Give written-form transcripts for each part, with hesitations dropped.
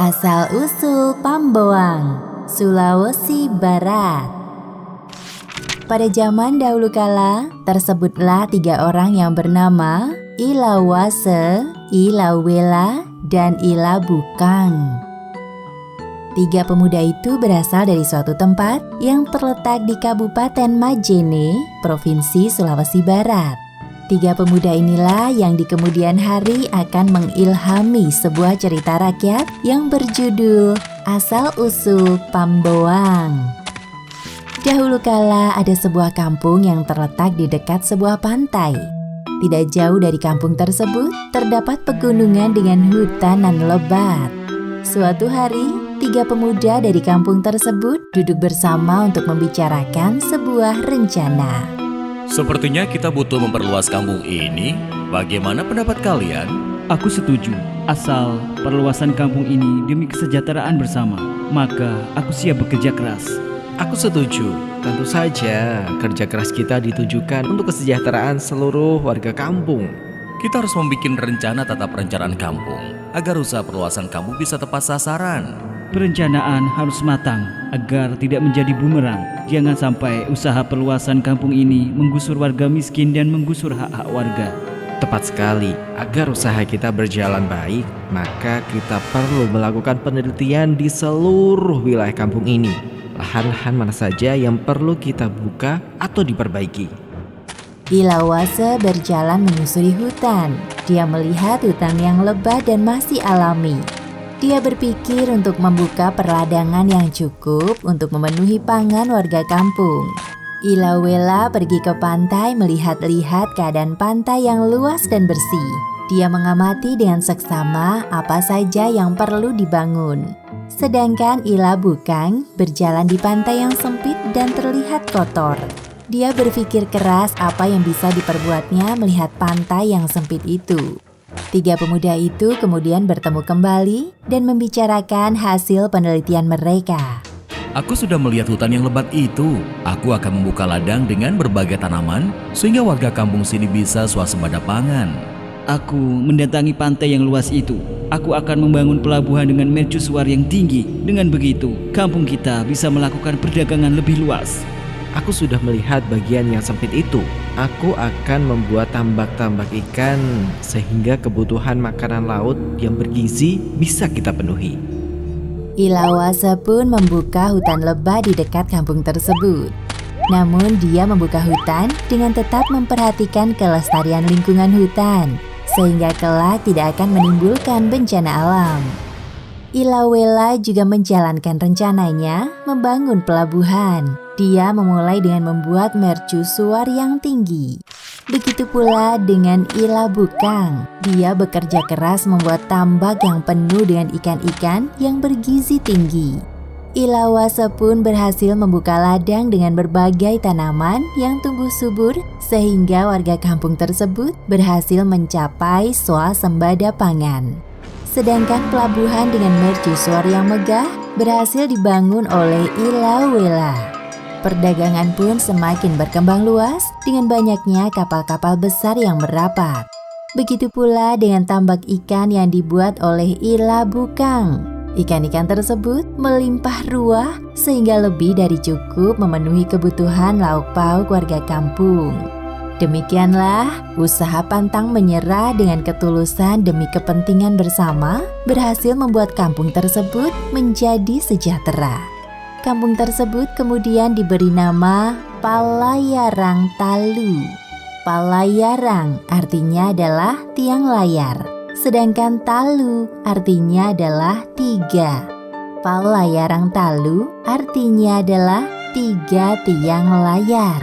Asal-usul Pamboang, Sulawesi Barat. Pada zaman dahulu kala, tersebutlah 3 orang yang bernama Ilawase, Ilawela, dan Ilabukang. 3 pemuda itu berasal dari suatu tempat yang terletak di Kabupaten Majene, Provinsi Sulawesi Barat. 3 pemuda inilah yang di kemudian hari akan mengilhami sebuah cerita rakyat yang berjudul Asal-usul Pamboang. Dahulu kala ada sebuah kampung yang terletak di dekat sebuah pantai. Tidak jauh dari kampung tersebut terdapat pegunungan dengan hutan nan lebat. Suatu hari, 3 pemuda dari kampung tersebut duduk bersama untuk membicarakan sebuah rencana. Sepertinya kita butuh memperluas kampung ini. Bagaimana pendapat kalian? Aku setuju, asal perluasan kampung ini demi kesejahteraan bersama, maka aku siap bekerja keras. Aku setuju, tentu saja kerja keras kita ditujukan untuk kesejahteraan seluruh warga kampung. Kita harus membuat rencana tata perencanaan kampung agar usaha perluasan kampung bisa tepat sasaran. Perencanaan harus matang agar tidak menjadi bumerang. Jangan sampai usaha perluasan kampung ini menggusur warga miskin dan menggusur hak-hak warga. Tepat sekali, agar usaha kita berjalan baik, maka kita perlu melakukan penelitian di seluruh wilayah kampung ini. Lahan-lahan mana saja yang perlu kita buka atau diperbaiki. Ilawase berjalan menyusuri hutan. Dia melihat hutan yang lebat dan masih alami. Dia berpikir untuk membuka perladangan yang cukup untuk memenuhi pangan warga kampung. Ilawela pergi ke pantai melihat-lihat keadaan pantai yang luas dan bersih. Dia mengamati dengan seksama apa saja yang perlu dibangun. Sedangkan Ilabukang berjalan di pantai yang sempit dan terlihat kotor. Dia berpikir keras apa yang bisa diperbuatnya melihat pantai yang sempit itu. 3 pemuda itu kemudian bertemu kembali dan membicarakan hasil penelitian mereka. Aku sudah melihat hutan yang lebat itu. Aku akan membuka ladang dengan berbagai tanaman sehingga warga kampung sini bisa swasembada pangan. Aku mendatangi pantai yang luas itu. Aku akan membangun pelabuhan dengan mercusuar yang tinggi. Dengan begitu, kampung kita bisa melakukan perdagangan lebih luas. Aku sudah melihat bagian yang sempit itu. Aku akan membuat tambak-tambak ikan sehingga kebutuhan makanan laut yang bergizi bisa kita penuhi. Ilawase pun membuka hutan lebat di dekat kampung tersebut. Namun dia membuka hutan dengan tetap memperhatikan kelestarian lingkungan hutan, sehingga kelak tidak akan menimbulkan bencana alam. Ilawela juga menjalankan rencananya membangun pelabuhan. Dia memulai dengan membuat mercusuar yang tinggi. Begitu pula dengan Ilabukang. Dia bekerja keras membuat tambak yang penuh dengan ikan-ikan yang bergizi tinggi. Ilawase pun berhasil membuka ladang dengan berbagai tanaman yang tumbuh subur sehingga warga kampung tersebut berhasil mencapai swasembada pangan. Sedangkan pelabuhan dengan mercusuar yang megah berhasil dibangun oleh Ilawela. Perdagangan pun semakin berkembang luas dengan banyaknya kapal-kapal besar yang merapat. Begitu pula dengan tambak ikan yang dibuat oleh Ilabukang. Ikan-ikan tersebut melimpah ruah sehingga lebih dari cukup memenuhi kebutuhan lauk pauk warga kampung. Demikianlah usaha pantang menyerah dengan ketulusan demi kepentingan bersama berhasil membuat kampung tersebut menjadi sejahtera. Kampung tersebut kemudian diberi nama Palayarang Talu. Palayarang artinya adalah tiang layar, sedangkan Talu artinya adalah 3. Palayarang Talu artinya adalah 3 tiang layar.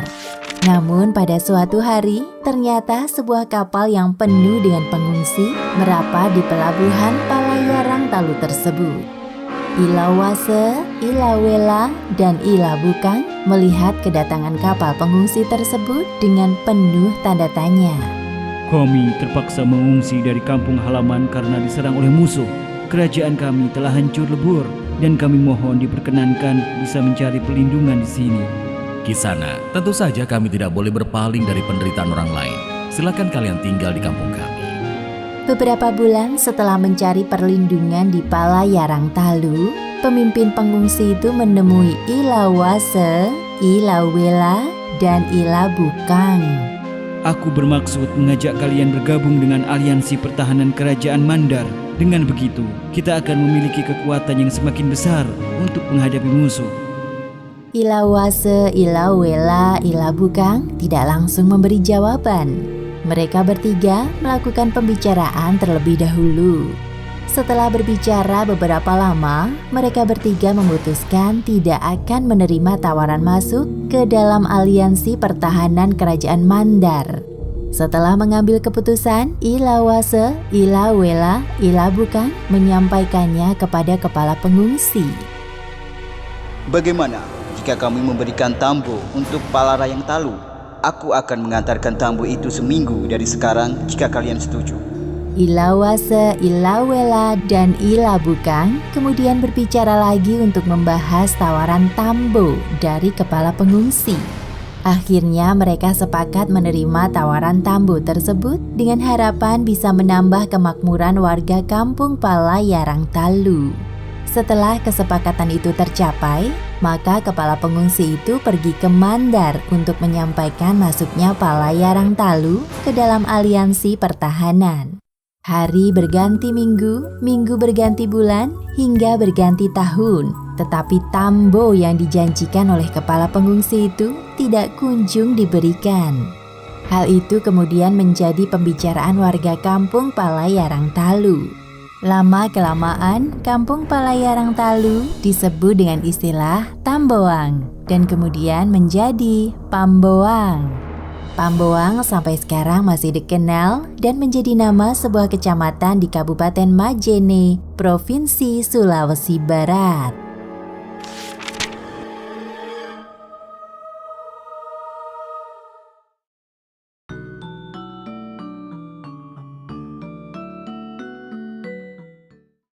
Namun pada suatu hari, ternyata sebuah kapal yang penuh dengan pengungsi merapat di pelabuhan Palayarang Talu tersebut. Ilawase, Ilawela, dan Ilabukang melihat kedatangan kapal pengungsi tersebut dengan penuh tanda tanya. Kami terpaksa mengungsi dari kampung halaman karena diserang oleh musuh. Kerajaan kami telah hancur lebur dan kami mohon diperkenankan bisa mencari pelindungan di sini. Kisana, tentu saja kami tidak boleh berpaling dari penderitaan orang lain. Silakan kalian tinggal di kampung kami. Beberapa bulan setelah mencari perlindungan di Palayarang Talu, pemimpin pengungsi itu menemui Ilawase, Ilawela, dan Ilabukang. Aku bermaksud mengajak kalian bergabung dengan aliansi pertahanan kerajaan Mandar. Dengan begitu, kita akan memiliki kekuatan yang semakin besar untuk menghadapi musuh. Ilawase, Ilawela, Ilabukang tidak langsung memberi jawaban. Mereka bertiga melakukan pembicaraan terlebih dahulu. Setelah berbicara beberapa lama, mereka bertiga memutuskan tidak akan menerima tawaran masuk ke dalam aliansi pertahanan kerajaan Mandar. Setelah mengambil keputusan, Ilawase, Ilawela, Ilabukang menyampaikannya kepada kepala pengungsi. Bagaimana jika kami memberikan tambo untuk Palayarang Talu? Aku akan mengantarkan tambo itu seminggu dari sekarang jika kalian setuju. Ilawase, Ilawela, dan Ilabukang kemudian berbicara lagi untuk membahas tawaran tambo dari kepala pengungsi. Akhirnya mereka sepakat menerima tawaran tambo tersebut dengan harapan bisa menambah kemakmuran warga kampung Palayarang Talu. Setelah kesepakatan itu tercapai, maka kepala pengungsi itu pergi ke Mandar untuk menyampaikan masuknya Palayarang Talu ke dalam aliansi pertahanan. Hari berganti minggu, minggu berganti bulan, hingga berganti tahun. Tetapi tambo yang dijanjikan oleh kepala pengungsi itu tidak kunjung diberikan. Hal itu kemudian menjadi pembicaraan warga kampung Palayarang Talu. Lama-kelamaan, kampung Palayarang Talu disebut dengan istilah Tamboang dan kemudian menjadi Pamboang. Pamboang sampai sekarang masih dikenal dan menjadi nama sebuah kecamatan di Kabupaten Majene, Provinsi Sulawesi Barat.